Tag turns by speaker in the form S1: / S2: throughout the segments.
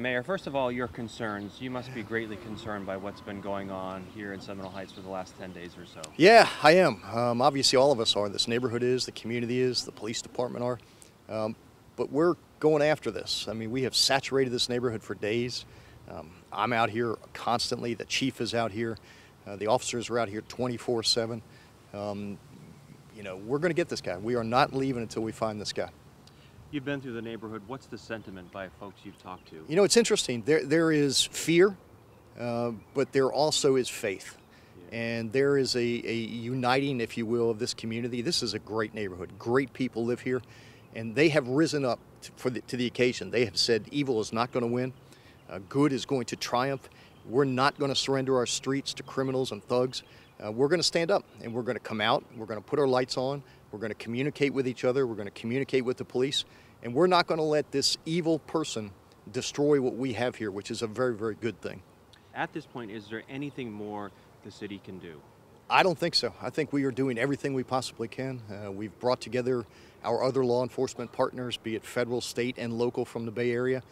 S1: Mayor, first of all, your concerns. You must be greatly concerned by what's been going on here in Seminole Heights for the last 10 days or so.
S2: Yeah, I am. Obviously, all of us are. This neighborhood is, the community is, the police department are. But we're going after this. I mean, we have saturated this neighborhood for days. I'm out here constantly. The chief is out here. The officers are out here 24/7. You know, we're going to get this guy. We are not leaving until we find this guy.
S1: You've been through the neighborhood. What's the sentiment by folks you've talked to?
S2: You know, it's interesting. There is fear, but there also is faith.
S1: Yeah.
S2: And there is a uniting, if you will, of this community. This is a great neighborhood. Great people live here. And they have risen up to the occasion. They have said evil is not going to win. Good is going to triumph. We're not going to surrender our streets to criminals and thugs. We're going to stand up and we're going to come out. We're going to put our lights on. We're going to communicate with each other. We're going to communicate with the police. And we're not going to let this evil person destroy what we have here, which is a very, very good thing.
S1: At this point, is there anything more the city can do?
S2: I don't think so. I think we are doing everything we possibly can. We've brought together our other law enforcement partners, be it federal, state, and local from the Bay Area.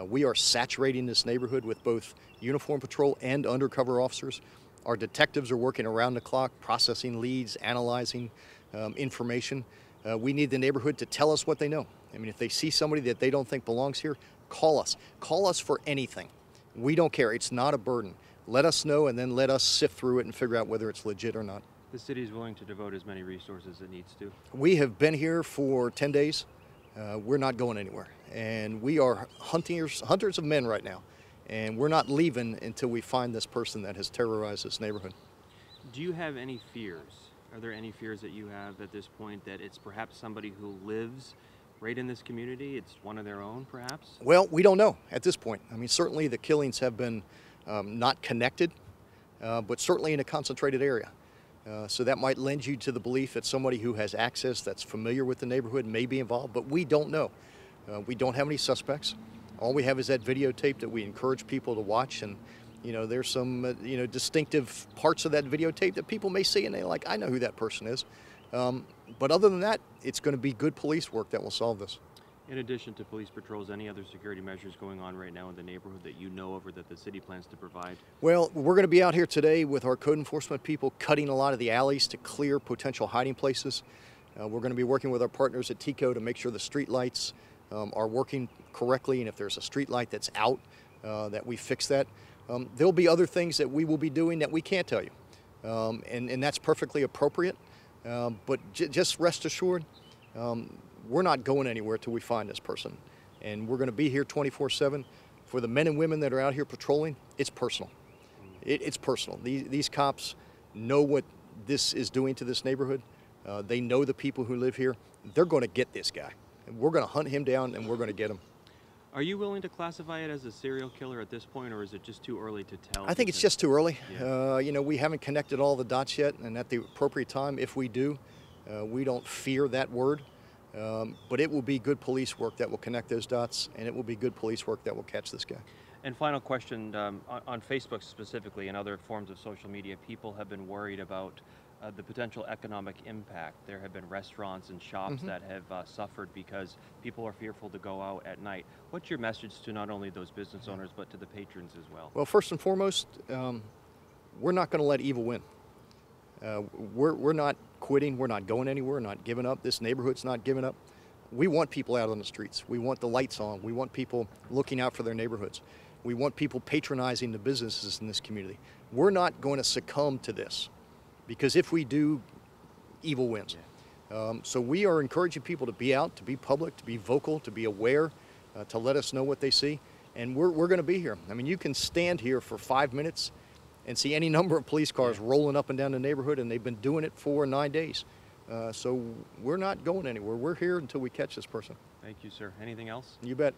S2: We are saturating this neighborhood with both uniform patrol and undercover officers. Our detectives are working around the clock, processing leads, analyzing information. We need the neighborhood to tell us what they know. I mean, if they see somebody that they don't think belongs here, call us. Call us for anything. We don't care. It's not a burden. Let us know and then let us sift through it and figure out whether it's legit or not.
S1: The city is willing to devote as many resources as it needs to.
S2: We have been here for 10 days. We're not going anywhere. And we are hunters of men right now. And we're not leaving until we find this person that has terrorized this neighborhood.
S1: Do you have any fears? Are there any fears that you have at this point that it's perhaps somebody who lives right in this community? It's one of their own, perhaps?
S2: Well, we don't know at this point. I mean, certainly the killings have been not connected, but certainly in a concentrated area. So that might lend you to the belief that somebody who has access, that's familiar with the neighborhood, may be involved, but we don't know. We don't have any suspects. All we have is that videotape that we encourage people to watch, and you know, there's some distinctive parts of that videotape that people may see and they're like, I know who that person is. But other than that, it's going to be good police work that will solve this.
S1: In addition to police patrols, any other security measures going on right now in the neighborhood that you know of or that the city plans to provide?
S2: Well, we're going to be out here today with our code enforcement people cutting a lot of the alleys to clear potential hiding places. We're going to be working with our partners at TICO to make sure the street lights are working correctly, and if there's a street light that's out, that we fix that. There'll be other things that we will be doing that we can't tell you, and that's perfectly appropriate. But just rest assured, we're not going anywhere till we find this person. And we're going to be here 24/7. For the men and women that are out here patrolling, it's personal. It's personal. These cops know what this is doing to this neighborhood. They know the people who live here. They're going to get this guy. And we're going to hunt him down and we're going to get him.
S1: Are you willing to classify it as a serial killer at this point, or is it just too early to tell?
S2: I think it's just too early.
S1: Yeah.
S2: We haven't connected all the dots yet, and at the appropriate time, if we do, we don't fear that word. But it will be good police work that will connect those dots, and it will be good police work that will catch this guy.
S1: And final question, on Facebook specifically and other forms of social media, people have been worried about the potential economic impact. There have been restaurants and shops that have suffered because people are fearful to go out at night. What's your message to not only those business owners but to the patrons as well?
S2: Well, first and foremost, we're not going to let evil win. We're not quitting. We're not going anywhere. We're not giving up. This neighborhood's not giving up. We want people out on the streets. We want the lights on. We want people looking out for their neighborhoods. We want people patronizing the businesses in this community. We're not going to succumb to this, because if we do, evil wins. Yeah. So we are encouraging people to be out, to be public, to be vocal, to be aware, to let us know what they see. And we're going to be here. I mean, you can stand here for 5 minutes and see any number of police cars rolling up and down the neighborhood, and they've been doing it for 9 days. So we're not going anywhere. We're here until we catch this person.
S1: Thank you, sir. Anything else?
S2: You bet.